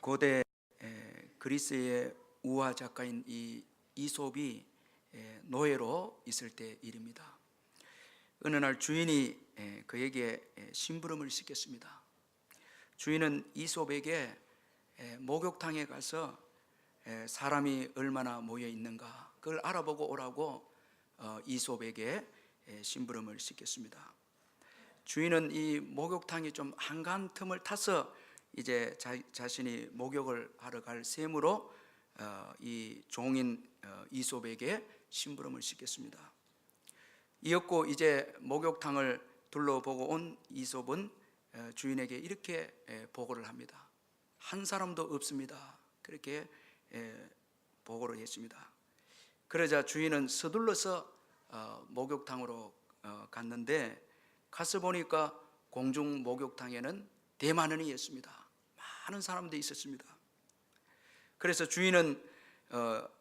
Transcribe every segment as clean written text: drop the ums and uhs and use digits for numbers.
고대 그리스의 우화 작가인 이 이솝이 노예로 있을 때 일입니다. 어느 날 주인이 그에게 심부름을 시켰습니다. 주인은 이솝에게 목욕탕에 가서 사람이 얼마나 모여 있는가 그걸 알아보고 오라고 이솝에게 심부름을 시켰습니다. 주인은 이 목욕탕이 좀 한가한 틈을 타서 이제 자신이 목욕을 하러 갈 셈으로 이 종인 이솝에게 심부름을 시켰습니다. 이었고 이제 목욕탕을 둘러보고 온 이솝은 주인에게 이렇게 보고를 합니다. 한 사람도 없습니다. 그렇게 보고를 했습니다. 그러자 주인은 서둘러서 목욕탕으로 갔는데 가서 보니까 공중 목욕탕에는 대만원이었습니다. 많은 사람들이 있었습니다. 그래서 주인은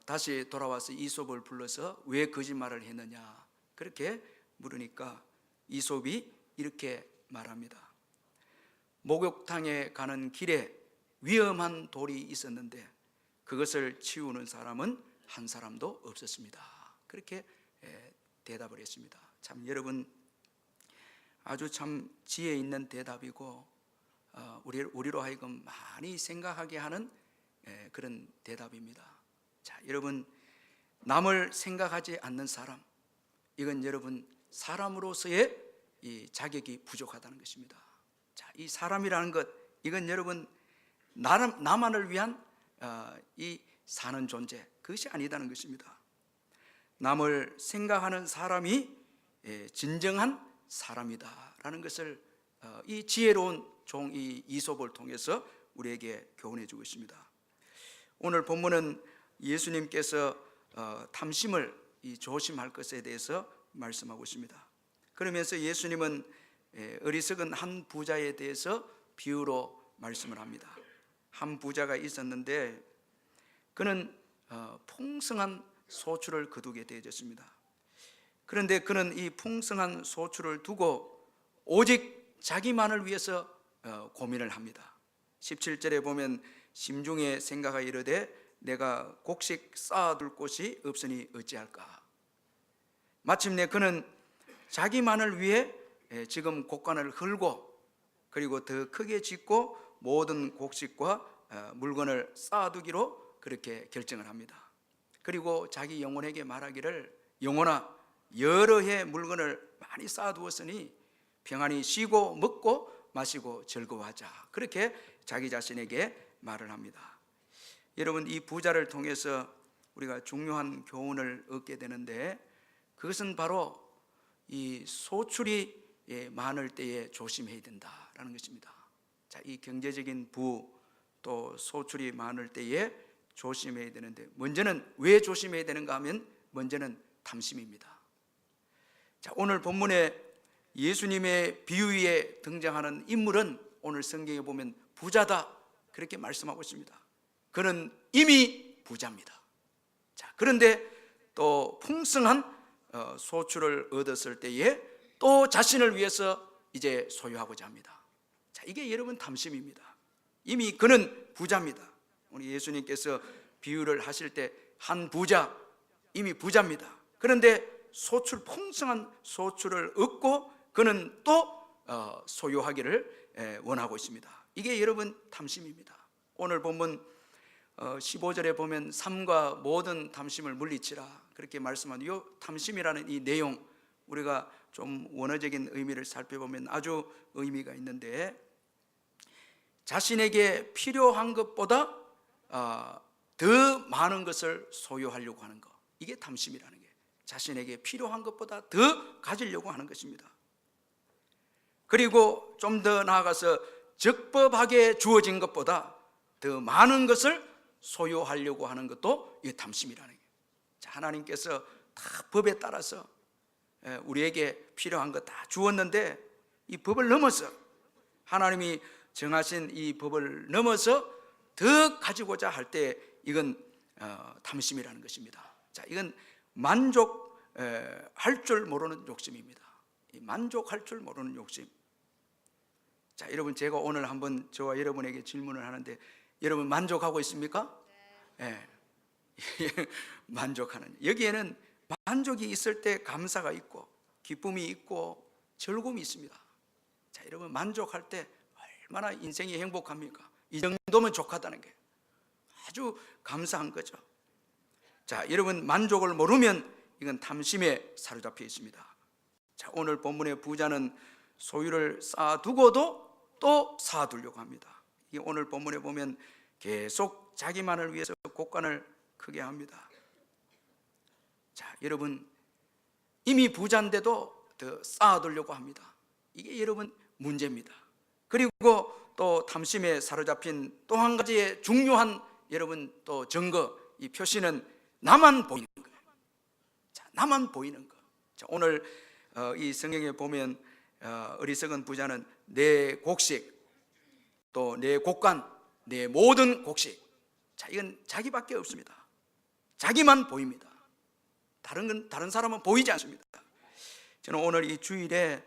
다시 돌아와서 이솝을 불러서 왜 거짓말을 했느냐 그렇게 물으니까 이솝이 이렇게 말합니다. 목욕탕에 가는 길에 위험한 돌이 있었는데 그것을 치우는 사람은 한 사람도 없었습니다. 그렇게 대답을 했습니다. 참 여러분 아주 참 지혜 있는 대답이고 우리로 하여금 많이 생각하게 하는 그런 대답입니다. 자, 여러분 남을 생각하지 않는 사람, 이건 여러분 사람으로서의 이 자격이 부족하다는 것입니다. 자, 이 사람이라는 것, 이건 여러분 나만을 위한 이 사는 존재, 그것이 아니다는 것입니다. 남을 생각하는 사람이 진정한 사람이다라는 것을 이 지혜로운 종 이 이솝을 통해서 우리에게 교훈해 주고 있습니다. 오늘 본문은 예수님께서 탐심을 조심할 것에 대해서 말씀하고 있습니다. 그러면서 예수님은 어리석은 한 부자에 대해서 비유로 말씀을 합니다. 한 부자가 있었는데 그는 풍성한 소출을 거두게 되어졌습니다. 그런데 그는 이 풍성한 소출을 두고 오직 자기만을 위해서 고민을 합니다. 17절에 보면 심중에 생각하여 이르되 내가 곡식 쌓아둘 곳이 없으니 어찌할까. 마침내 그는 자기만을 위해 지금 곡간을 헐고 그리고 더 크게 짓고 모든 곡식과 물건을 쌓아두기로 그렇게 결정을 합니다. 그리고 자기 영혼에게 말하기를 영혼아 여러 해 물건을 많이 쌓아두었으니 평안히 쉬고 먹고 마시고 즐거워하자. 그렇게 자기 자신에게 말을 합니다. 여러분 이 부자를 통해서 우리가 중요한 교훈을 얻게 되는데 그것은 바로 이 소출이 많을 때에 조심해야 된다라는 것입니다. 자, 이 경제적인 부 또 소출이 많을 때에 조심해야 되는데 먼저는 왜 조심해야 되는가 하면 먼저는 탐심입니다. 자, 오늘 본문에 예수님의 비유에 등장하는 인물은 오늘 성경에 보면 부자다 그렇게 말씀하고 있습니다. 그는 이미 부자입니다. 자, 그런데 또 풍성한 소출을 얻었을 때에 또 자신을 위해서 이제 소유하고자 합니다. 자, 이게 여러분 탐심입니다. 이미 그는 부자입니다. 우리 예수님께서 비유를 하실 때 한 부자, 이미 부자입니다. 그런데 풍성한 소출을 얻고 그는 또 소유하기를 원하고 있습니다. 이게 여러분 탐심입니다. 오늘 본문 15절에 보면 삶과 모든 탐심을 물리치라 그렇게 말씀한 이 탐심이라는 이 내용 우리가 좀 원어적인 의미를 살펴보면 아주 의미가 있는데 자신에게 필요한 것보다 더 많은 것을 소유하려고 하는 것, 이게 탐심이라는 게 자신에게 필요한 것보다 더 가지려고 하는 것입니다. 그리고 좀 더 나아가서 적법하게 주어진 것보다 더 많은 것을 소유하려고 하는 것도 이 탐심이라는 거예요. 자, 하나님께서 다 법에 따라서 우리에게 필요한 것 다 주었는데 이 법을 넘어서 하나님이 정하신 이 법을 넘어서 더 가지고자 할 때 이건 탐심이라는 것입니다. 자, 이건 만족할 줄 모르는 욕심입니다. 만족할 줄 모르는 욕심. 자, 여러분 제가 오늘 한번 저와 여러분에게 질문을 하는데 여러분 만족하고 있습니까? 예. 만족하는, 여기에는 만족이 있을 때 감사가 있고 기쁨이 있고 즐거움이 있습니다. 자, 여러분 만족할 때 얼마나 인생이 행복합니까? 이 정도면 족하다는 게 아주 감사한 거죠. 자, 여러분 만족을 모르면 이건 탐심에 사로잡혀 있습니다. 자, 오늘 본문의 부자는 소유를 쌓아두고도 또 쌓아두려고 합니다. 이 오늘 본문에 보면 계속 자기만을 위해서 곡간을 크게 합니다. 자, 여러분 이미 부자인데도 더 쌓아두려고 합니다. 이게 여러분 문제입니다. 그리고 또 탐심에 사로잡힌 또 한 가지의 중요한 여러분 또 증거, 이 표시는 나만 보이는 거예요. 자, 나만 보이는 거. 자, 오늘 이 성경에 보면 어리석은 부자는 내 곡식, 또 내 곡간, 내 모든 곡식. 자, 이건 자기밖에 없습니다. 자기만 보입니다. 다른 사람은 보이지 않습니다. 저는 오늘 이 주일에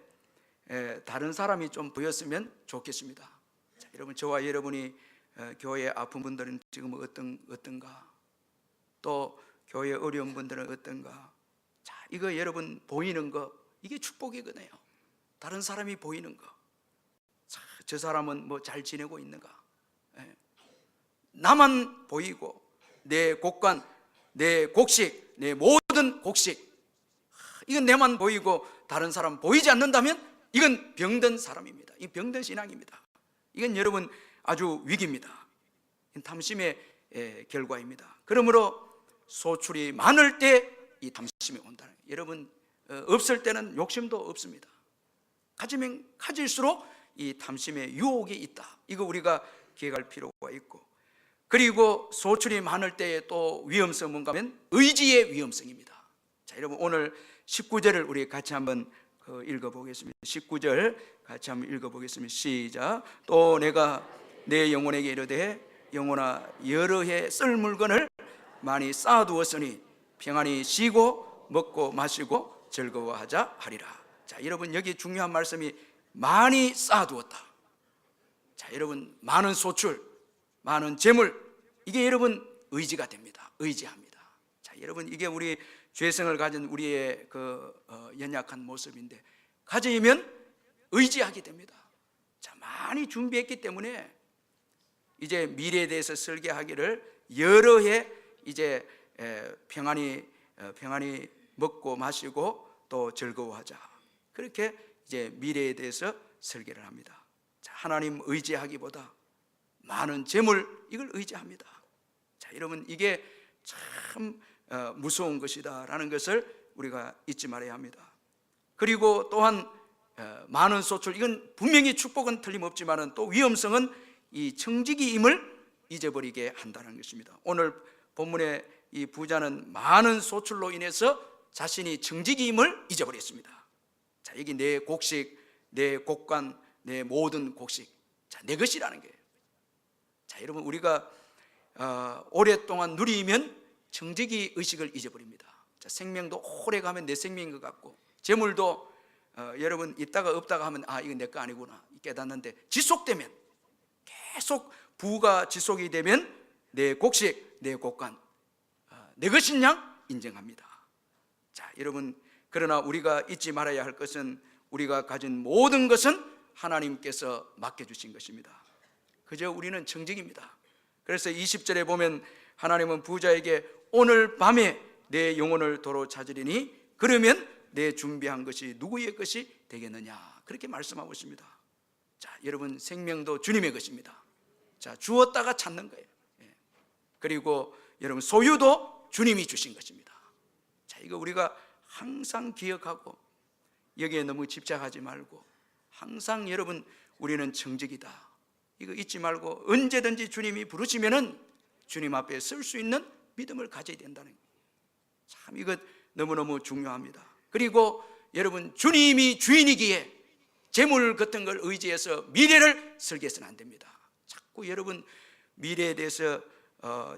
다른 사람이 좀 보였으면 좋겠습니다. 자, 여러분 저와 여러분이 교회에 아픈 분들은 지금 어떤가, 또 교회에 어려운 분들은 어떤가. 자, 이거 여러분 보이는 거, 이게 축복이거든요. 다른 사람이 보이는 거. 자, 저 사람은 뭐 잘 지내고 있는가. 나만 보이고 내 곡간, 내 곡식, 내 모든 곡식, 이건 내만 보이고 다른 사람 보이지 않는다면 이건 병든 사람입니다. 이 병든 신앙입니다. 이건 여러분 아주 위기입니다. 탐심의 결과입니다. 그러므로 소출이 많을 때 이 탐심이 온다는 거예요. 여러분 없을 때는 욕심도 없습니다. 가지면 가질수록 이 탐심의 유혹이 있다. 이거 우리가 기억할 필요가 있고, 그리고 소출이 많을 때의 또 위험성은 뭔가 하면 의지의 위험성입니다. 자, 여러분 오늘 19절을 우리 같이 한번 읽어보겠습니다. 19절 같이 한번 읽어보겠습니다. 시작. 또 내가 내 영혼에게 이르되 영혼아 여러 해 쓸 물건을 많이 쌓아두었으니 평안히 쉬고 먹고 마시고 즐거워하자 하리라. 자, 여러분 여기 중요한 말씀이 많이 쌓아두었다. 자, 여러분 많은 소출, 많은 재물, 이게 여러분 의지가 됩니다. 의지합니다. 자, 여러분 이게 우리 죄성을 가진 우리의 연약한 모습인데 가지면 의지하게 됩니다. 자, 많이 준비했기 때문에 이제 미래에 대해서 설계하기를 여러 해 이제 평안히 먹고 마시고 또 즐거워하자. 그렇게 이제 미래에 대해서 설계를 합니다. 자, 하나님 의지하기보다 많은 재물, 이걸 의지합니다. 자, 여러분 이게 참 무서운 것이다라는 것을 우리가 잊지 말아야 합니다. 그리고 또한 많은 소출, 이건 분명히 축복은 틀림없지만 또 위험성은 이 청지기임을 잊어버리게 한다는 것입니다. 오늘 본문의 이 부자는 많은 소출로 인해서 자신이 청지기임을 잊어버렸습니다. 자, 여기 내 곡식, 내 곡간, 내 모든 곡식, 자, 내 것이라는 거예요. 자, 여러분 우리가 오랫동안 누리면 청지기 의식을 잊어버립니다. 자, 생명도 오래 가면 내 생명인 것 같고, 재물도 여러분 있다가 없다가 하면 이건 내 거 아니구나 깨닫는데, 지속되면 계속 부가 지속이 되면 내 곡식, 내 곡간, 내 것인 양 인정합니다. 자, 여러분 그러나 우리가 잊지 말아야 할 것은 우리가 가진 모든 것은 하나님께서 맡겨주신 것입니다. 그저 우리는 청직입니다. 그래서 20절에 보면 하나님은 부자에게 오늘 밤에 내 영혼을 도로 찾으리니 그러면 내 준비한 것이 누구의 것이 되겠느냐, 그렇게 말씀하고 있습니다. 자, 여러분 생명도 주님의 것입니다. 자, 주었다가 찾는 거예요. 그리고 여러분 소유도 주님이 주신 것입니다. 자, 이거 우리가 항상 기억하고 여기에 너무 집착하지 말고, 항상 여러분 우리는 청직이다, 이거 잊지 말고 언제든지 주님이 부르시면은 주님 앞에 설 수 있는 믿음을 가져야 된다는 거예요. 참 이것 너무너무 중요합니다. 그리고 여러분 주님이 주인이기에 재물 같은 걸 의지해서 미래를 설계해서는 안 됩니다. 자꾸 여러분 미래에 대해서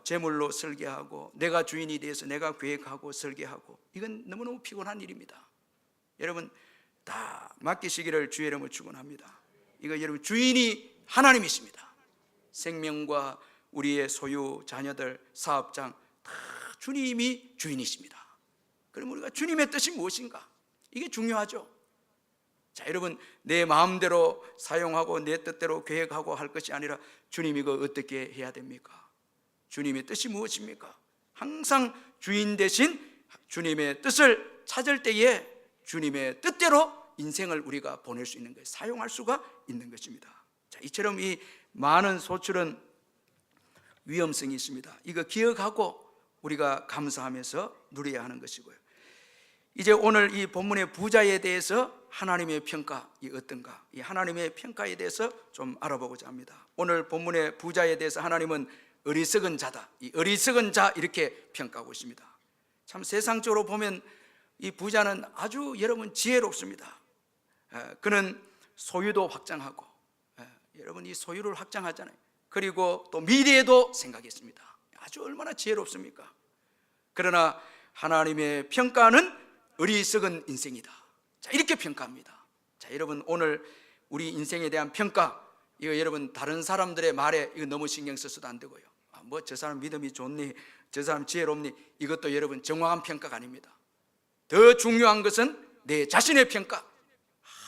재물로 설계하고 내가 주인이 돼서 내가 계획하고 설계하고, 이건 너무너무 피곤한 일입니다. 여러분 다 맡기시기를 주의 이름으로 축원합니다. 이거 여러분 주인이 하나님이십니다. 생명과 우리의 소유, 자녀들, 사업장 다 주님이 주인이십니다. 그럼 우리가 주님의 뜻이 무엇인가? 이게 중요하죠. 자, 여러분, 내 마음대로 사용하고 내 뜻대로 계획하고 할 것이 아니라 주님 이거 어떻게 해야 됩니까? 주님의 뜻이 무엇입니까? 항상 주인 대신 주님의 뜻을 찾을 때에 주님의 뜻대로 인생을 우리가 보낼 수 있는 거예요. 사용할 수가 있는 것입니다. 자, 이처럼 이 많은 소출은 위험성이 있습니다. 이거 기억하고 우리가 감사하면서 누려야 하는 것이고요. 이제 오늘 이 본문의 부자에 대해서 하나님의 평가이 어떤가, 이 하나님의 평가에 대해서 좀 알아보고자 합니다. 오늘 본문의 부자에 대해서 하나님은 어리석은 자다, 이 어리석은 자 이렇게 평가하고 있습니다. 참 세상적으로 보면 이 부자는 아주 여러분 지혜롭습니다. 그는 소유도 확장하고, 여러분 이 소유를 확장하잖아요. 그리고 또 미래에도 생각했습니다. 아주 얼마나 지혜롭습니까? 그러나 하나님의 평가는 어리석은 인생이다. 자, 이렇게 평가합니다. 자, 여러분 오늘 우리 인생에 대한 평가, 이거 여러분 다른 사람들의 말에 이거 너무 신경 써서도 안 되고요. 뭐 저 사람 믿음이 좋니, 저 사람 지혜롭니, 이것도 여러분 정확한 평가가 아닙니다. 더 중요한 것은 내 자신의 평가.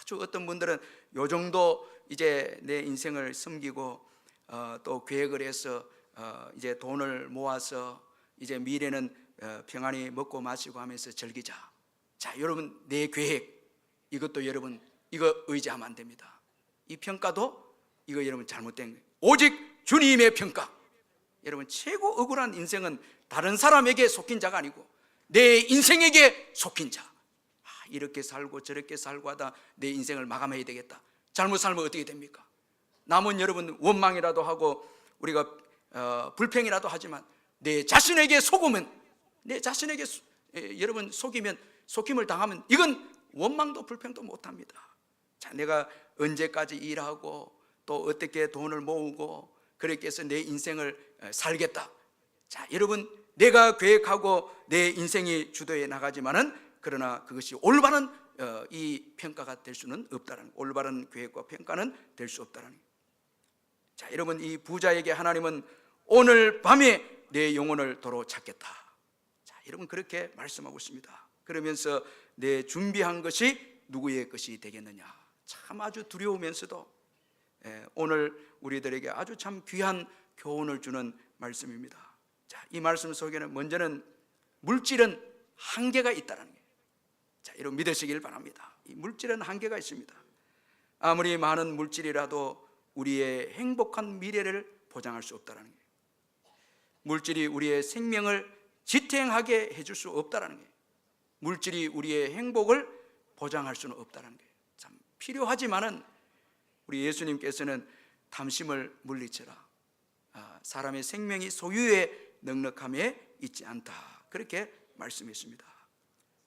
아주 어떤 분들은 요 정도 이제 내 인생을 섬기고 또 계획을 해서 이제 돈을 모아서 이제 미래는 평안히 먹고 마시고 하면서 즐기자. 자, 여러분 내 계획 이것도 여러분 이거 의지하면 안 됩니다. 이 평가도 이거 여러분 잘못된 거예요. 오직 주님의 평가. 여러분 최고 억울한 인생은 다른 사람에게 속힌 자가 아니고 내 인생에게 속힌 자. 이렇게 살고 저렇게 살고 하다 내 인생을 마감해야 되겠다. 잘못 살면 어떻게 됩니까? 남은 여러분 원망이라도 하고 우리가 불평이라도 하지만 내 자신에게 속으면, 내 자신에게 여러분 속임을 당하면 이건 원망도 불평도 못합니다. 자, 내가 언제까지 일하고 또 어떻게 돈을 모으고 그렇게 해서 내 인생을 살겠다. 자, 여러분 내가 계획하고 내 인생이 주도해 나가지만은 그러나 그것이 올바른 이 평가가 될 수는 없다는, 올바른 계획과 평가는 될 수 없다는. 자, 여러분 이 부자에게 하나님은 오늘 밤에 내 영혼을 도로 찾겠다. 자, 여러분 그렇게 말씀하고 있습니다. 그러면서 내 준비한 것이 누구의 것이 되겠느냐. 참 아주 두려우면서도 오늘 우리들에게 아주 참 귀한 교훈을 주는 말씀입니다. 자, 이 말씀 속에는 먼저는 물질은 한계가 있다는 거예요. 자, 여러분 믿으시길 바랍니다. 이 물질은 한계가 있습니다. 아무리 많은 물질이라도 우리의 행복한 미래를 보장할 수 없다는 거예요. 물질이 우리의 생명을 지탱하게 해줄 수 없다는 거예요. 물질이 우리의 행복을 보장할 수는 없다는 거예요. 참 필요하지만은 우리 예수님께서는 탐심을 물리쳐라. 사람의 생명이 소유의 넉넉함에 있지 않다. 그렇게 말씀했습니다.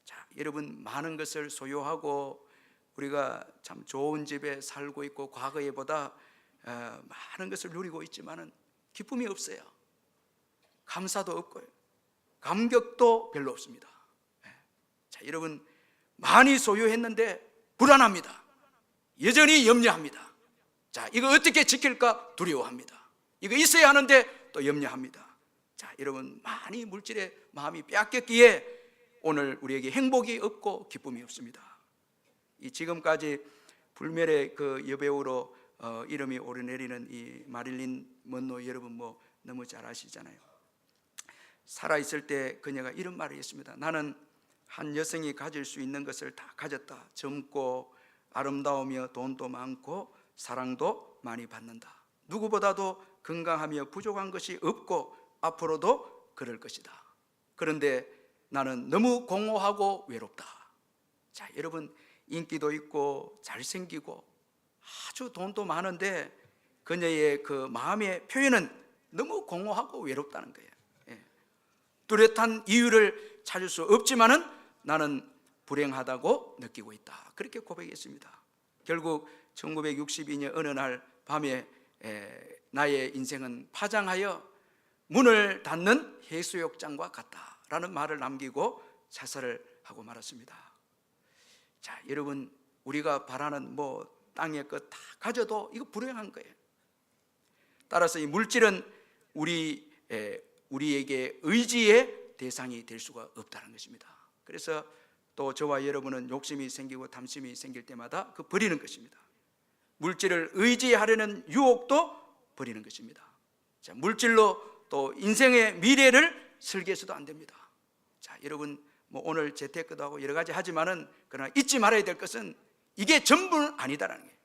자, 여러분 많은 것을 소유하고 우리가 참 좋은 집에 살고 있고 과거에보다 많은 것을 누리고 있지만은 기쁨이 없어요. 감사도 없고요. 감격도 별로 없습니다. 자, 여러분 많이 소유했는데 불안합니다. 여전히 염려합니다. 자, 이거 어떻게 지킬까 두려워합니다. 이거 있어야 하는데 또 염려합니다. 자, 여러분 많이 물질에 마음이 빼앗겼기에 오늘 우리에게 행복이 없고 기쁨이 없습니다. 이 지금까지 불멸의 그 여배우로 이름이 오르내리는 이 마릴린 먼로 여러분 뭐 너무 잘 아시잖아요. 살아있을 때 그녀가 이런 말을 했습니다. 나는 한 여성이 가질 수 있는 것을 다 가졌다. 젊고 아름다우며 돈도 많고 사랑도 많이 받는다. 누구보다도 건강하며 부족한 것이 없고 앞으로도 그럴 것이다. 그런데 나는 너무 공허하고 외롭다. 자, 여러분 인기도 있고 잘생기고 아주 돈도 많은데 그녀의 그 마음의 표현은 너무 공허하고 외롭다는 거예요. 뚜렷한 이유를 찾을 수 없지만은 나는 불행하다고 느끼고 있다. 그렇게 고백했습니다. 결국 1962년 어느 날 밤에 나의 인생은 파장하여 문을 닫는 해수욕장과 같다라는 말을 남기고 자살을 하고 말았습니다. 자, 여러분 우리가 바라는 땅의 것 다 가져도 이거 불행한 거예요. 따라서 이 물질은 우리에게 의지의 대상이 될 수가 없다는 것입니다. 그래서 또 저와 여러분은 욕심이 생기고 탐심이 생길 때마다 그 버리는 것입니다. 물질을 의지하려는 유혹도 버리는 것입니다. 자, 물질로 또 인생의 미래를 설계해서도 안 됩니다. 자, 여러분 오늘 재테크도 하고 여러 가지 하지만은 그러나 잊지 말아야 될 것은 이게 전부는 아니다라는 거예요.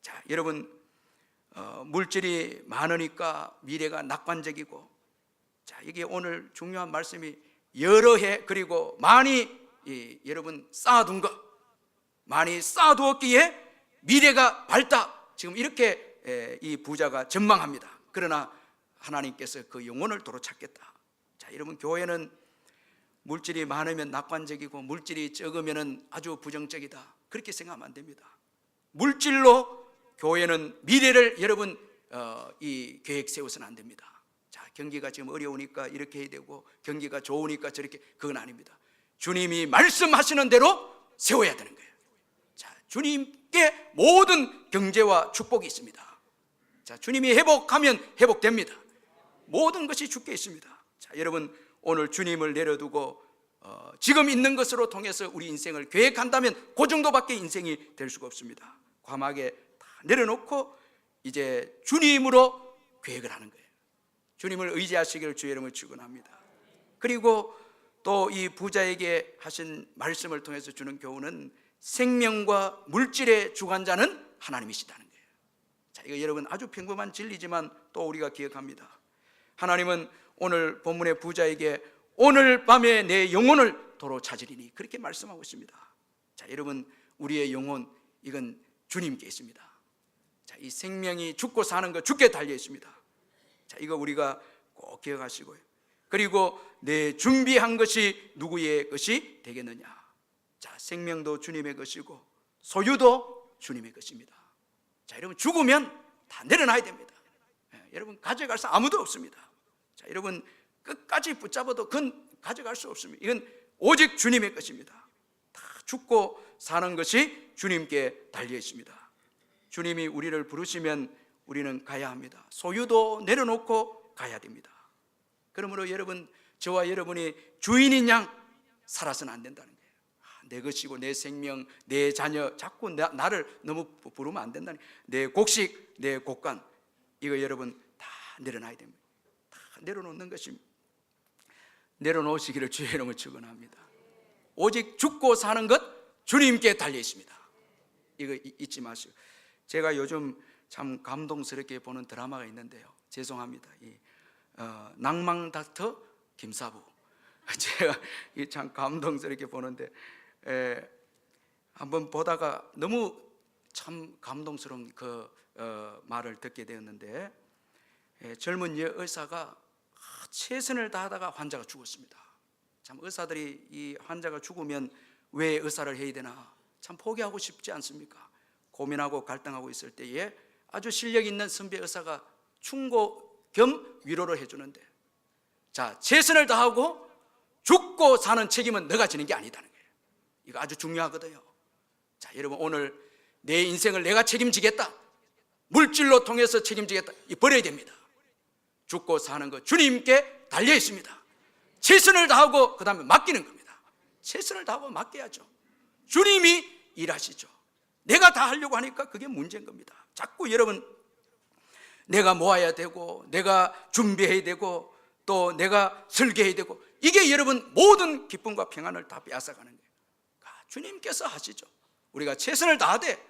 자, 여러분 물질이 많으니까 미래가 낙관적이고, 자, 이게 오늘 중요한 말씀이 여러 해 그리고 많이 여러분 쌓아둔 것, 많이 쌓아두었기에 미래가 밝다, 지금 이렇게 이 부자가 전망합니다. 그러나 하나님께서 그 영혼을 도로 찾겠다. 자, 여러분 교회는 물질이 많으면 낙관적이고 물질이 적으면 아주 부정적이다, 그렇게 생각하면 안 됩니다. 물질로 교회는 미래를 여러분 이 계획 세워서는 안 됩니다. 자, 경기가 지금 어려우니까 이렇게 해야 되고 경기가 좋으니까 저렇게, 그건 아닙니다. 주님이 말씀하시는 대로 세워야 되는 거예요. 자, 주님께 모든 경제와 축복이 있습니다. 자, 주님이 회복하면 회복됩니다. 모든 것이 주께 있습니다. 자, 여러분 오늘 주님을 내려두고 지금 있는 것으로 통해서 우리 인생을 계획한다면 그 정도밖에 인생이 될 수가 없습니다. 과감하게 다 내려놓고 이제 주님으로 계획을 하는 거예요. 주님을 의지하시기를 주의 이름으로 축원합니다. 그리고 또 이 부자에게 하신 말씀을 통해서 주는 교훈은 생명과 물질의 주관자는 하나님이시다는 거예요. 자, 이거 여러분 아주 평범한 진리지만 또 우리가 기억합니다. 하나님은 오늘 본문의 부자에게 오늘 밤에 내 영혼을 도로 찾으리니, 그렇게 말씀하고 있습니다. 자, 여러분 우리의 영혼, 이건 주님께 있습니다. 자, 이 생명이 죽고 사는 것 주께 달려 있습니다. 자, 이거 우리가 꼭 기억하시고요. 그리고 내 준비한 것이 누구의 것이 되겠느냐. 자, 생명도 주님의 것이고 소유도 주님의 것입니다. 자, 여러분 죽으면 다 내려놔야 됩니다. 여러분 가져갈 수 아무도 없습니다. 자, 여러분 끝까지 붙잡아도 그건 가져갈 수 없습니다. 이건 오직 주님의 것입니다. 다 죽고 사는 것이 주님께 달려 있습니다. 주님이 우리를 부르시면 우리는 가야 합니다. 소유도 내려놓고 가야 됩니다. 그러므로 여러분, 저와 여러분이 주인인 양 살아서는 안 된다는 거예요. 내 것이고 내 생명, 내 자녀, 자꾸 나를 너무 부르면 안 된다는 거예요. 내 곡식, 내 곡간, 이거 여러분 다 내려놔야 됩니다. 다 내려놓는 것입니다. 내려놓으시기를 주의 이름으로 축원합니다. 오직 죽고 사는 것 주님께 달려 있습니다. 이거 잊지 마시고. 제가 요즘 참 감동스럽게 보는 드라마가 있는데요, 죄송합니다. 낭만 닥터 김사부. 제가 참 감동스럽게 보는데 한번 보다가 너무 참 감동스러운 그 말을 듣게 되었는데, 젊은 의사가 최선을 다하다가 환자가 죽었습니다. 참 의사들이 이 환자가 죽으면 왜 의사를 해야 되나 참 포기하고 싶지 않습니까? 고민하고 갈등하고 있을 때에 아주 실력 있는 선배 의사가 충고 겸 위로를 해주는데, 자, 최선을 다하고 죽고 사는 책임은 너가 지는 게 아니다는 거예요. 이거 아주 중요하거든요. 자, 여러분 오늘 내 인생을 내가 책임지겠다, 물질로 통해서 책임지겠다, 이 버려야 됩니다. 죽고 사는 것 주님께 달려 있습니다. 최선을 다하고 그 다음에 맡기는 겁니다. 최선을 다하고 맡겨야죠. 주님이 일하시죠. 내가 다 하려고 하니까 그게 문제인 겁니다. 자꾸 여러분 내가 모아야 되고 내가 준비해야 되고 또 내가 설계해야 되고, 이게 여러분 모든 기쁨과 평안을 다 빼앗아가는 거예요. 주님께서 하시죠. 우리가 최선을 다하되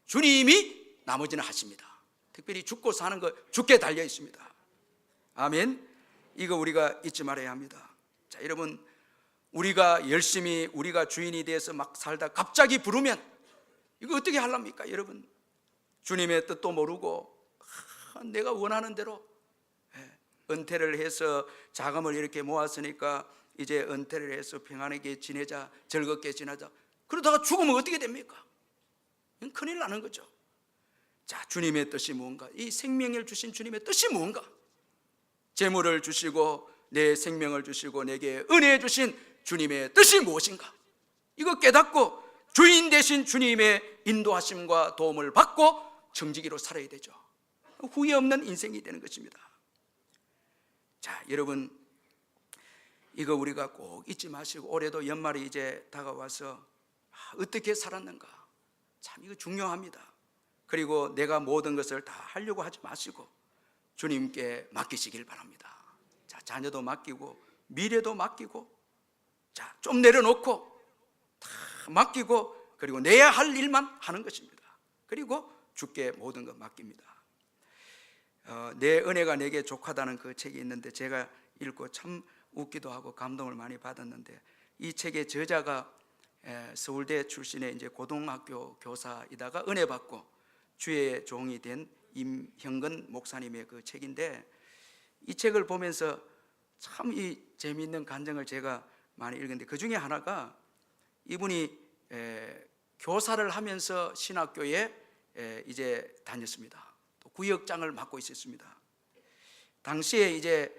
주님이 나머지는 하십니다. 특별히 죽고 사는 것 주께 달려 있습니다. 아멘. 이거 우리가 잊지 말아야 합니다. 자, 여러분 우리가 열심히 우리가 주인이 돼서 막 살다 갑자기 부르면 이거 어떻게 하랍니까? 여러분 주님의 뜻도 모르고 내가 원하는 대로 은퇴를 해서 자금을 이렇게 모았으니까 이제 은퇴를 해서 평안하게 지내자, 즐겁게 지내자, 그러다가 죽으면 어떻게 됩니까? 이건 큰일 나는 거죠. 자, 주님의 뜻이 무언가, 이 생명을 주신 주님의 뜻이 무언가, 재물을 주시고 내 생명을 주시고 내게 은혜 주신 주님의 뜻이 무엇인가, 이거 깨닫고 주인 되신 주님의 인도하심과 도움을 받고 정직이로 살아야 되죠. 후회 없는 인생이 되는 것입니다. 자, 여러분, 이거 우리가 꼭 잊지 마시고, 올해도 연말이 이제 다가와서 어떻게 살았는가, 참 이거 중요합니다. 그리고 내가 모든 것을 다 하려고 하지 마시고 주님께 맡기시길 바랍니다. 자, 자녀도 맡기고 미래도 맡기고, 자, 좀 내려놓고 다 맡기고, 그리고 내야 할 일만 하는 것입니다. 그리고 주께 모든 것 맡깁니다. 내 은혜가 내게 족하다는 그 책이 있는데, 제가 읽고 참 웃기도 하고 감동을 많이 받았는데, 이 책의 저자가 서울대 출신의 이제 고등학교 교사이다가 은혜 받고 주의 종이 된 임형근 목사님의 그 책인데, 이 책을 보면서 참 이 재미있는 간증을 제가 많이 읽었는데, 그 중에 하나가 이분이 교사를 하면서 신학교에 이제 다녔습니다. 또 구역장을 맡고 있었습니다. 당시에 이제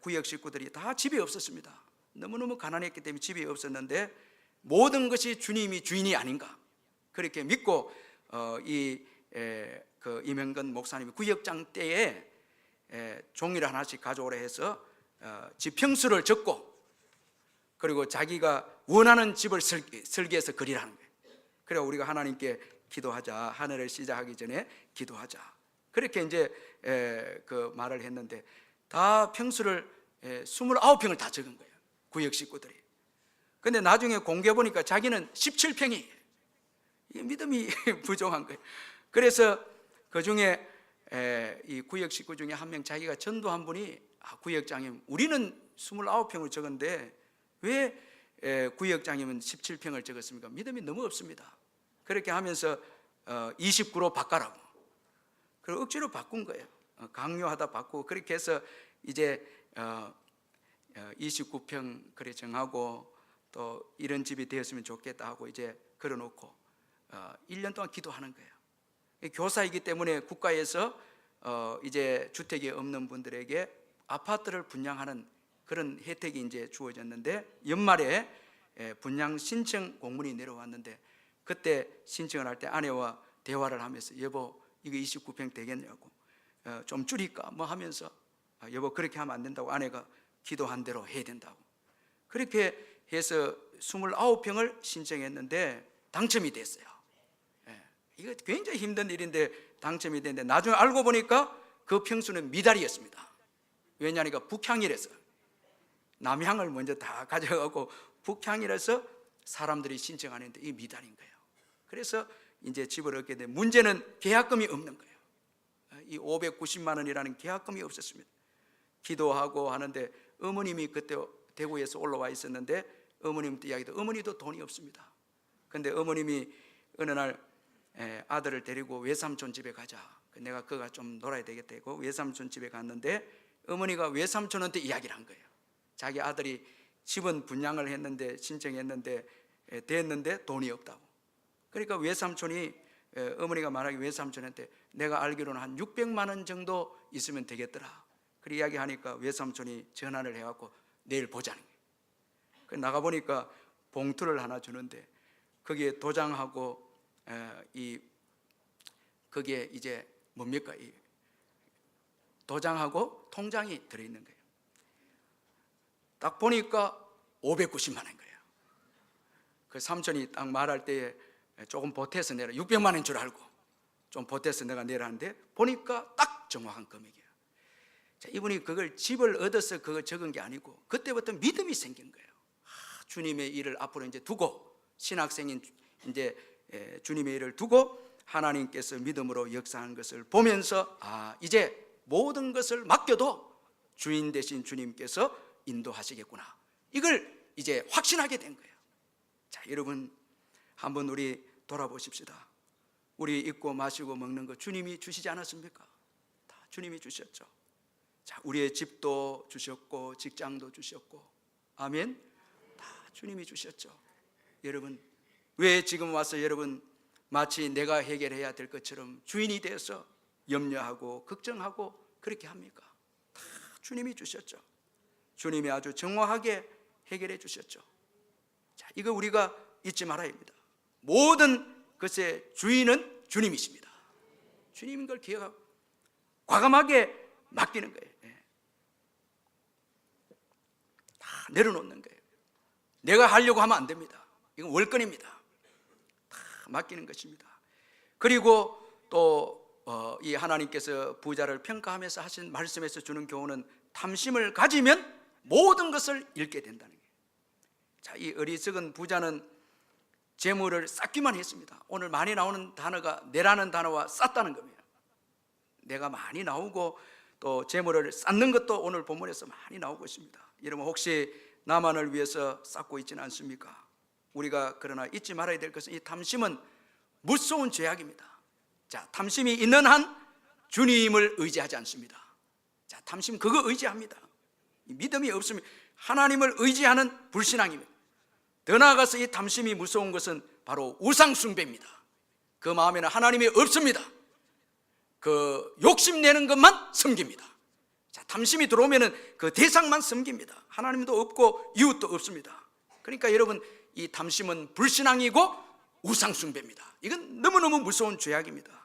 구역 식구들이 다 집이 없었습니다. 너무너무 가난했기 때문에 집이 없었는데, 모든 것이 주님이 주인이 아닌가 그렇게 믿고 그 임형근 목사님이 구역장 때에 종이를 하나씩 가져오라 해서 지평수를 적고, 그리고 자기가 원하는 집을 설계해서 그리라는 거예요. 그래서 우리가 하나님께 기도하자, 한 해를 시작하기 전에 기도하자, 그렇게 이제 그 말을 했는데, 다 평수를 29평을 다 적은 거예요, 구역 식구들이. 근데 나중에 공개 보니까 자기는 17평이 믿음이 부족한 거예요. 그래서 그 중에 이 구역 식구 중에 한 명, 자기가 전도한 분이, 구역장님, 우리는 29평을 적은데 왜 구역장님은 17평을 적었습니까? 믿음이 너무 없습니다. 그렇게 하면서 29로 바꿔라고, 그리고 억지로 바꾼 거예요. 강요하다 바꾸고, 그렇게 해서 이제 29평 그래 정하고, 또 이런 집이 되었으면 좋겠다 하고 이제 걸어놓고 1년 동안 기도하는 거예요. 교사이기 때문에 국가에서 이제 주택이 없는 분들에게 아파트를 분양하는 그런 혜택이 이제 주어졌는데, 연말에 분양 신청 공문이 내려왔는데, 그때 신청을 할 때 아내와 대화를 하면서, 여보 이거 29평 되겠냐고, 좀 줄일까 뭐 하면서, 여보 그렇게 하면 안 된다고, 아내가 기도한 대로 해야 된다고, 그렇게 해서 29평을 신청했는데 당첨이 됐어요. 이거 굉장히 힘든 일인데 당첨이 됐는데, 나중에 알고 보니까 그 평수는 미달이었습니다. 왜냐하니까 북향이라서, 남향을 먼저 다 가져가고 북향이라서 사람들이 신청하는데 이 미달인 거예요. 그래서 이제 집을 얻게 된, 문제는 계약금이 없는 거예요. 이 590만 원이라는 계약금이 없었습니다. 기도하고 하는데, 어머님이 그때 대구에서 올라와 있었는데, 어머님도 이야기도, 어머니도 돈이 없습니다. 근데 어머님이 어느 날 아들을 데리고 외삼촌 집에 가자, 내가 그가 좀 놀아야 되겠다 고 외삼촌 집에 갔는데, 어머니가 외삼촌한테 이야기를 한 거예요. 자기 아들이 집은 분양을 했는데, 신청했는데 됐는데 돈이 없다고. 그러니까 외삼촌이, 어머니가 말하기 외삼촌한테, 내가 알기로는 한 600만 원 정도 있으면 되겠더라. 그렇게 이야기하니까 외삼촌이 전화를 해갖고 내일 보자는 거예요. 나가보니까 봉투를 하나 주는데, 거기에 도장하고 거기에 이제 뭡니까, 이 도장하고 통장이 들어있는 거예요. 딱 보니까 590만 원인 거예요. 그 삼촌이 딱 말할 때에 조금 보태서 내라, 600만 원인 줄 알고 좀 보태서 내가 내라는데, 보니까 딱 정확한 금액이에요. 자, 이분이 그걸 집을 얻어서 그걸 적은 게 아니고, 그때부터 믿음이 생긴 거예요. 주님의 일을 앞으로 이제 두고, 신학생인 이제 주님의 일을 두고 하나님께서 믿음으로 역사하는 것을 보면서, 이제 모든 것을 맡겨도 주인 되신 주님께서 인도하시겠구나, 이걸 이제 확신하게 된 거예요. 자, 여러분, 한번 우리 돌아보십시다. 우리 입고 마시고 먹는 거 주님이 주시지 않았습니까? 다 주님이 주셨죠. 자, 우리의 집도 주셨고 직장도 주셨고, 아멘. 다 주님이 주셨죠. 여러분, 왜 지금 와서 여러분 마치 내가 해결해야 될 것처럼 주인이 되어서 염려하고 걱정하고 그렇게 합니까? 다 주님이 주셨죠. 주님이 아주 정확하게 해결해 주셨죠. 자, 이거 우리가 잊지 말아야 합니다. 모든 것의 주인은 주님이십니다. 주님인 걸 기억하고, 과감하게 맡기는 거예요. 다 내려놓는 거예요. 내가 하려고 하면 안 됩니다. 이건 월권입니다. 다 맡기는 것입니다. 그리고 또 이 하나님께서 부자를 평가하면서 하신 말씀에서 주는 교훈은 탐심을 가지면 모든 것을 잃게 된다는 거예요. 자, 이 어리석은 부자는 재물을 쌓기만 했습니다. 오늘 많이 나오는 단어가 내라는 단어와 쌓다는 겁니다. 내가 많이 나오고 또 재물을 쌓는 것도 오늘 본문에서 많이 나오고 있습니다. 여러분 혹시 나만을 위해서 쌓고 있지는 않습니까? 우리가 그러나 잊지 말아야 될 것은 이 탐심은 무서운 죄악입니다. 자, 탐심이 있는 한 주님을 의지하지 않습니다. 자, 탐심 그거 의지합니다. 믿음이 없으면 하나님을 의지하는 불신앙입니다. 더 나아가서 이 탐심이 무서운 것은 바로 우상 숭배입니다. 그 마음에는 하나님이 없습니다. 그 욕심내는 것만 섬깁니다. 자, 탐심이 들어오면은 그 대상만 섬깁니다. 하나님도 없고 이웃도 없습니다. 그러니까 여러분 이 탐심은 불신앙이고 우상 숭배입니다. 이건 너무너무 무서운 죄악입니다.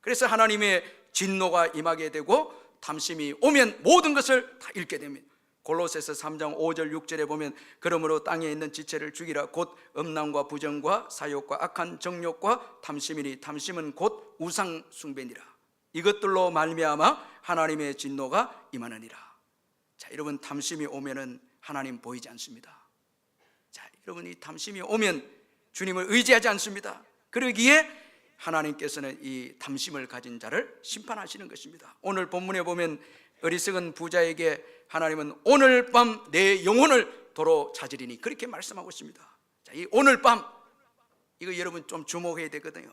그래서 하나님의 진노가 임하게 되고 탐심이 오면 모든 것을 다 잃게 됩니다. 골로새서 3장 5절 6절에 보면 그러므로 땅에 있는 지체를 죽이라 곧 음란과 부정과 사욕과 악한 정욕과 탐심이니 탐심은 곧 우상 숭배니라. 이것들로 말미암아 하나님의 진노가 임하느니라. 자, 여러분 탐심이 오면은 하나님 보이지 않습니다. 자, 여러분 이 탐심이 오면 주님을 의지하지 않습니다. 그러기에 하나님께서는 이 탐심을 가진 자를 심판하시는 것입니다. 오늘 본문에 보면 어리석은 부자에게 하나님은 오늘 밤 내 영혼을 도로 찾으리니 그렇게 말씀하고 있습니다. 자, 이 오늘 밤 이거 여러분 좀 주목해야 되거든요.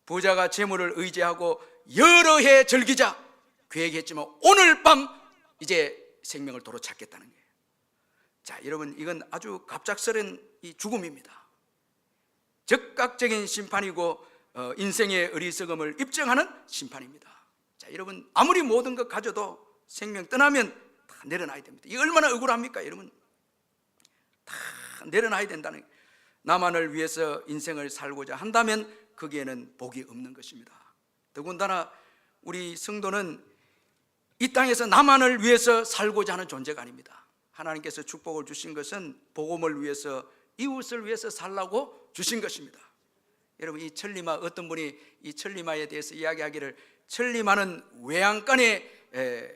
부자가 재물을 의지하고 여러 해 즐기자 계획했지만 오늘 밤 이제 생명을 도로 찾겠다는 거예요. 자, 여러분 이건 아주 갑작스런 이 죽음입니다. 즉각적인 심판이고 인생의 어리석음을 입증하는 심판입니다. 자, 여러분 아무리 모든 것 가져도 생명 떠나면 다 내려놔야 됩니다. 이게 얼마나 억울합니까? 여러분 다 내려놔야 된다는 거예요. 나만을 위해서 인생을 살고자 한다면 거기에는 복이 없는 것입니다. 더군다나 우리 성도는 이 땅에서 나만을 위해서 살고자 하는 존재가 아닙니다. 하나님께서 축복을 주신 것은 복음을 위해서 이웃을 위해서 살라고 주신 것입니다. 여러분 이 천리마 어떤 분이 이 천리마에 대해서 이야기하기를 천리마는 외양간에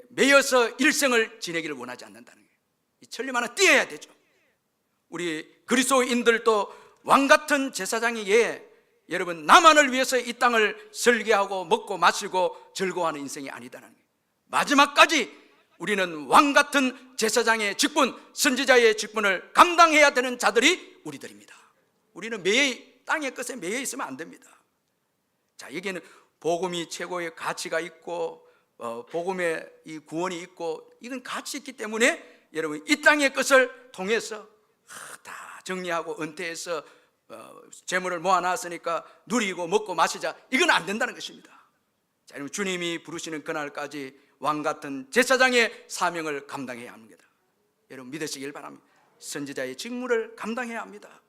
매여서 일생을 지내기를 원하지 않는다는 거예요. 이 천리마는 뛰어야 되죠. 우리 그리스도인들도 왕같은 제사장이기에 여러분 나만을 위해서 이 땅을 설계하고 먹고 마시고 즐거워하는 인생이 아니다는 거예요. 마지막까지 우리는 왕같은 제사장의 직분, 선지자의 직분을 감당해야 되는 자들이 우리들입니다. 우리는 땅의 것에 매여 있으면 안 됩니다. 자, 여기에는 복음이 최고의 가치가 있고 복음의 이 구원이 있고 이건 가치 있기 때문에 여러분 이 땅의 것을 통해서 다 정리하고 은퇴해서 재물을 모아놨으니까 누리고 먹고 마시자 이건 안 된다는 것입니다. 자, 여러분 주님이 부르시는 그날까지 왕같은 제사장의 사명을 감당해야 합니다. 여러분 믿으시길 바랍니다. 선지자의 직무를 감당해야 합니다.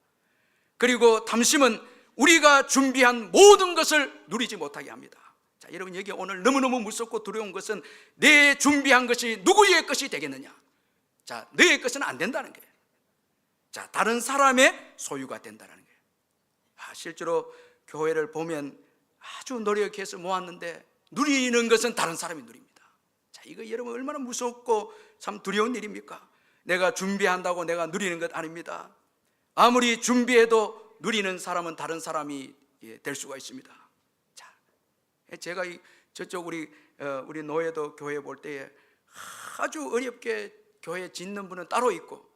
그리고 탐심은 우리가 준비한 모든 것을 누리지 못하게 합니다. 자, 여러분 여기 오늘 너무너무 무섭고 두려운 것은 내 준비한 것이 누구의 것이 되겠느냐. 자, 너의 것은 안 된다는 거예요. 자, 다른 사람의 소유가 된다는 거예요. 실제로 교회를 보면 아주 노력해서 모았는데 누리는 것은 다른 사람이 누립니다. 자, 이거 여러분 얼마나 무섭고 참 두려운 일입니까? 내가 준비한다고 내가 누리는 것 아닙니다. 아무리 준비해도 누리는 사람은 다른 사람이 될 수가 있습니다. 자, 제가 저쪽 우리 노예도 교회 볼 때에 아주 어렵게 교회 짓는 분은 따로 있고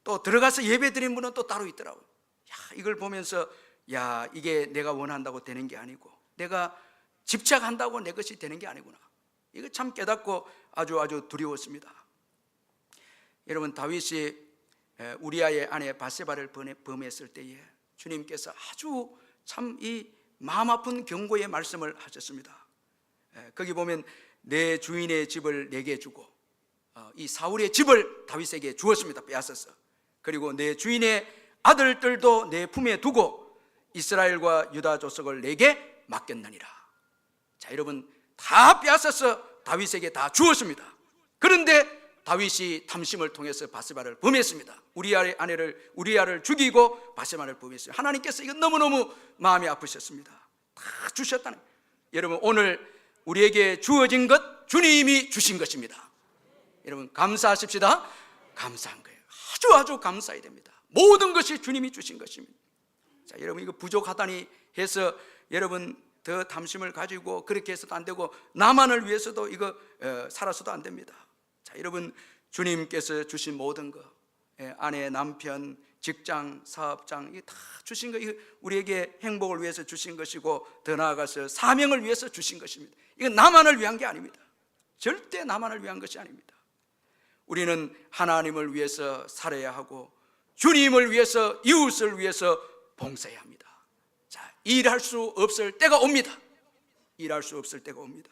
또 들어가서 예배 드리는 분은 또 따로 있더라고요. 이걸 보면서 이게 내가 원한다고 되는 게 아니고 내가 집착한다고 내 것이 되는 게 아니구나. 이거 참 깨닫고 아주 두려웠습니다. 여러분 다윗이 우리아의 아내 바세바를 범했을 때에 주님께서 아주 참 이 마음 아픈 경고의 말씀을 하셨습니다. 거기 보면 내 주인의 집을 내게 주고 이 사울의 집을 다윗에게 주었습니다. 빼앗았어. 그리고 내 주인의 아들들도 내 품에 두고 이스라엘과 유다 족속을 내게 맡겼느니라. 자, 여러분 다 빼앗아서 다윗에게 다 주었습니다. 그런데 다윗이 탐심을 통해서 바세바를 범했습니다. 우리아를 죽이고 바세바를 범했어요. 하나님께서 이거 너무너무 마음이 아프셨습니다. 다 주셨다는 거예요. 여러분, 오늘 우리에게 주어진 것 주님이 주신 것입니다. 여러분, 감사하십시다. 감사한 거예요. 아주 감사해야 됩니다. 모든 것이 주님이 주신 것입니다. 자, 여러분, 이거 부족하다니 해서 여러분 더 탐심을 가지고 그렇게 해서도 안 되고 나만을 위해서도 이거 살아서도 안 됩니다. 자, 여러분, 주님께서 주신 모든 것, 아내, 남편, 직장, 사업장, 이게 다 주신 거, 이거 우리에게 행복을 위해서 주신 것이고 더 나아가서 사명을 위해서 주신 것입니다. 이건 나만을 위한 게 아닙니다. 절대 나만을 위한 것이 아닙니다. 우리는 하나님을 위해서 살아야 하고 주님을 위해서, 이웃을 위해서 봉사해야 합니다. 자, 일할 수 없을 때가 옵니다. 일할 수 없을 때가 옵니다.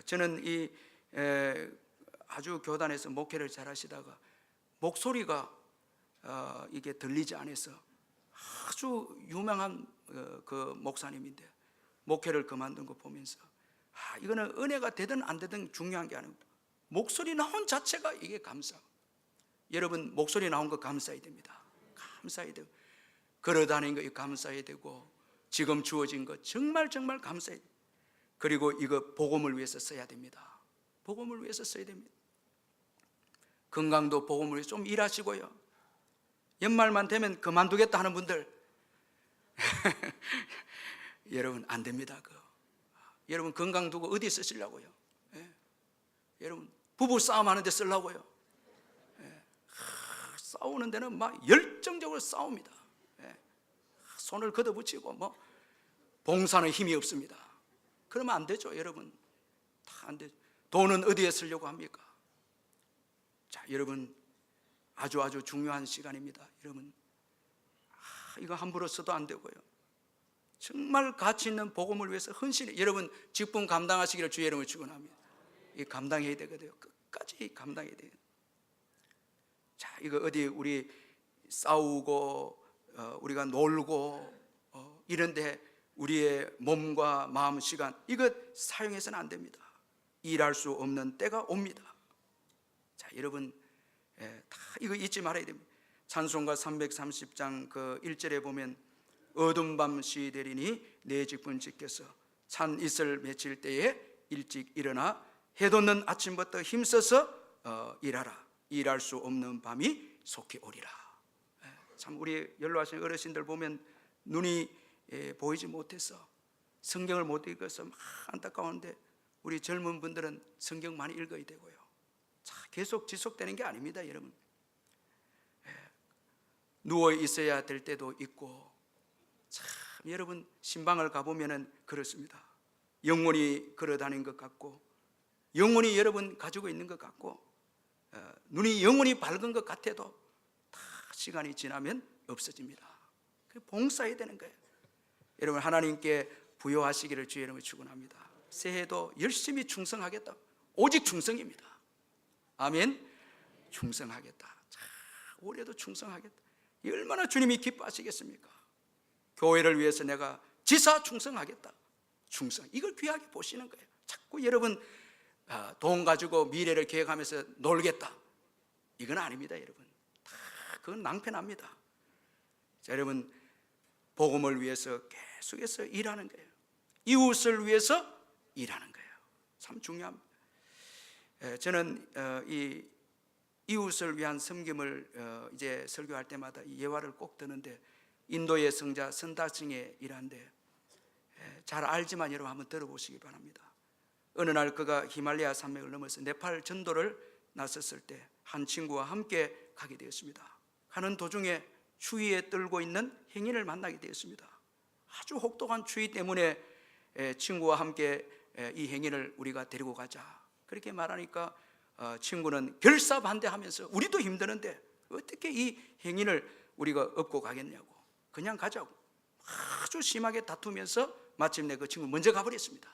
저는 아주 교단에서 목회를 잘 하시다가 목소리가 이게 들리지 않아서 아주 유명한 그 목사님인데 목회를 그만둔 거 보면서 이거는 은혜가 되든 안 되든 중요한 게 아닙니다. 목소리 나온 자체가 이게 감사. 여러분, 목소리 나온 거 감사해야 됩니다. 감사해야 되고 걸어다니는 거 감사해야 되고 지금 주어진 거 정말 감사해야 돼요. 그리고 이거 복음을 위해서 써야 됩니다. 복음을 위해서 써야 됩니다. 건강도 복음을 위해서 좀 일하시고요. 연말만 되면 그만두겠다 하는 분들 여러분, 안 됩니다. 여러분, 건강 두고 어디에 쓰시려고요? 여러분, 부부 싸움 하는데 쓰려고요? 싸우는 데는 막 열정적으로 싸웁니다. 손을 걷어붙이고 봉사는 힘이 없습니다. 그러면 안 되죠. 여러분, 다 안 되죠. 돈은 어디에 쓰려고 합니까? 자, 여러분, 아주 중요한 시간입니다. 여러분, 이거 함부로 써도 안 되고요. 정말 가치 있는 복음을 위해서 헌신해. 여러분, 직분 감당하시기를 주의 이름으로 축원합니다. 이 감당해야 되거든요. 끝까지 감당해야 돼요. 자, 이거 어디 우리 싸우고 우리가 놀고 이런데 우리의 몸과 마음, 시간 이거 사용해서는 안 됩니다. 일할 수 없는 때가 옵니다. 자, 여러분, 다 이거 잊지 말아야 됩니다. 찬송가 330장 그 1절에 보면 어두운 밤 시되리니 내 직분 지켜서 찬 이슬 맺힐 때에 일찍 일어나 해 돋는 아침부터 힘써서 일하라. 일할 수 없는 밤이 속히 오리라. 참, 우리 연로하신 어르신들 보면 눈이 보이지 못해서 성경을 못 읽어서 막 안타까운데 우리 젊은 분들은 성경 많이 읽어야 되고요. 자, 계속 지속되는 게 아닙니다. 여러분, 누워 있어야 될 때도 있고, 참, 여러분, 신방을 가보면 그렇습니다. 영혼이 걸어다니는 것 같고 영혼이 여러분 가지고 있는 것 같고 눈이 영혼이 밝은 것 같아도 다 시간이 지나면 없어집니다. 봉사해야 되는 거예요. 여러분, 하나님께 부요하시기를 주의 이름으로 축원합니다. 새해도 열심히 충성하겠다. 오직 충성입니다. 아멘. 충성하겠다. 자, 올해도 충성하겠다. 얼마나 주님이 기뻐하시겠습니까? 교회를 위해서 내가 지사 충성하겠다. 충성, 이걸 귀하게 보시는 거예요. 자꾸 여러분 돈 가지고 미래를 계획하면서 놀겠다, 이건 아닙니다. 여러분, 그건 낭패납니다. 자, 여러분, 복음을 위해서 계속해서 일하는 거예요. 이웃을 위해서 일하는 거예요. 참 중요합니다. 저는 이 이웃을 위한 섬김을 이제 설교할 때마다 이 예화를 꼭 드는데, 인도의 성자 선다싱의 일화인데 잘 알지만 여러분 한번 들어보시기 바랍니다. 어느 날 그가 히말라야 산맥을 넘어서 네팔 전도를 나섰을 때 한 친구와 함께 가게 되었습니다. 가는 도중에 추위에 떨고 있는 행인을 만나게 되었습니다. 아주 혹독한 추위 때문에 친구와 함께 이 행인을 우리가 데리고 가자, 그렇게 말하니까 친구는 결사반대하면서 우리도 힘드는데 어떻게 이 행인을 우리가 업고 가겠냐고, 그냥 가자고 아주 심하게 다투면서 마침내 그 친구 먼저 가버렸습니다.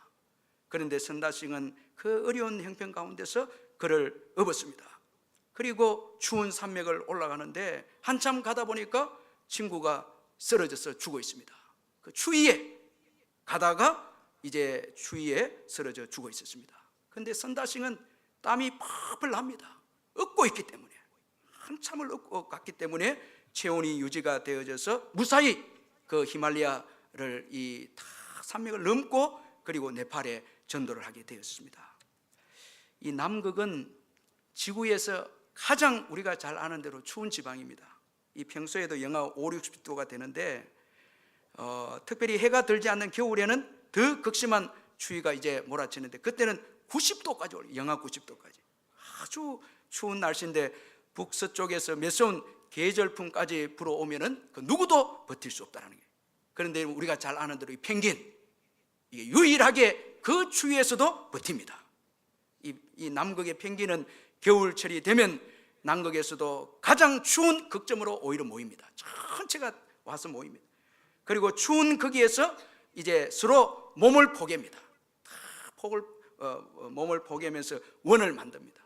그런데 선다싱은 그 어려운 형편 가운데서 그를 업었습니다. 그리고 추운 산맥을 올라가는데 한참 가다 보니까 친구가 쓰러져서 죽어 있습니다. 그 추위에 가다가 이제 추위에 쓰러져 죽어 있었습니다. 그런데 선다싱은 땀이 펄펄 납니다. 얻고 있기 때문에, 한참을 얻고 갔기 때문에 체온이 유지가 되어져서 무사히 그 히말라야를 이 다 산맥을 넘고 그리고 네팔에 전도를 하게 되었습니다. 이 남극은 지구에서 가장 우리가 잘 아는 대로 추운 지방입니다. 이 평소에도 영하 5, 60도가 되는데 특별히 해가 들지 않는 겨울에는 더 극심한 추위가 이제 몰아치는데 그때는 90도까지 올라요. 영하 90도까지. 아주 추운 날씨인데 북서쪽에서 매서운 계절풍까지 불어오면은 그 누구도 버틸 수 없다는 거예요. 그런데 우리가 잘 아는 대로 이 펭귄, 이게 유일하게 그 추위에서도 버팁니다. 이 남극의 펭귄은 겨울철이 되면 남극에서도 가장 추운 극점으로 오히려 모입니다. 전체가 와서 모입니다. 그리고 추운 거기에서 이제 서로 몸을 포갭니다. 몸을 포개면서 원을 만듭니다.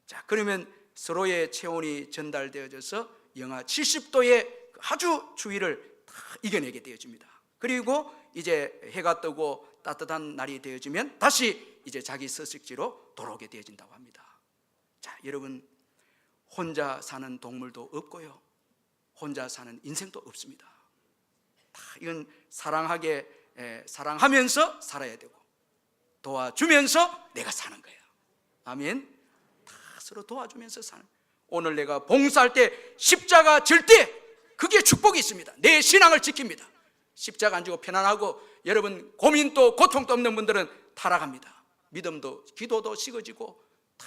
자, 그러면 서로의 체온이 전달되어져서 영하 70도의 아주 추위를 다 이겨내게 되어집니다. 그리고 이제 해가 뜨고 따뜻한 날이 되어지면 다시 이제 자기 서식지로 돌아오게 되어진다고 합니다. 자, 여러분, 혼자 사는 동물도 없고요, 혼자 사는 인생도 없습니다. 다 이건 사랑하면서 살아야 되고 도와주면서 내가 사는 거예요. 아멘. 다 서로 도와주면서 사는. 오늘 내가 봉사할 때 십자가 질 때 그게 축복이 있습니다. 내 신앙을 지킵니다. 십자가 안 지고 편안하고 여러분 고민도 고통도 없는 분들은 타락합니다. 믿음도 기도도 식어지고 다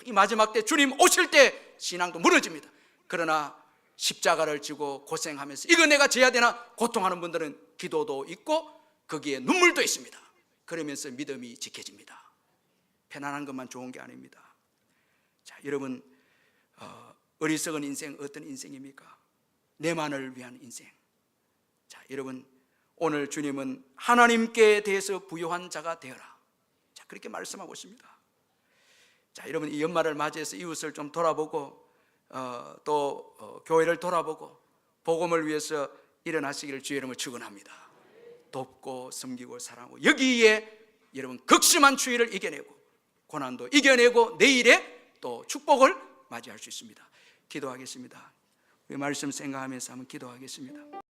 이 마지막 때 주님 오실 때 신앙도 무너집니다. 그러나 십자가를 지고 고생하면서 이거 내가 져야 되나 고통하는 분들은 기도도 있고 거기에 눈물도 있습니다. 그러면서 믿음이 지켜집니다. 편안한 것만 좋은 게 아닙니다. 자, 여러분, 어리석은 인생 어떤 인생입니까? 내만을 위한 인생. 자, 여러분, 오늘 주님은 하나님께 대해서 부요한 자가 되어라. 자, 그렇게 말씀하고 있습니다. 자, 여러분, 이 연말을 맞이해서 이웃을 좀 돌아보고 또 교회를 돌아보고 복음을 위해서 일어나시기를 주의 이름으로 축원합니다. 돕고 섬기고 사랑하고 여기에 여러분 극심한 추위를 이겨내고 고난도 이겨내고 내일에 또 축복을 맞이할 수 있습니다. 기도하겠습니다. 우리 말씀 생각하면서 한번 기도하겠습니다.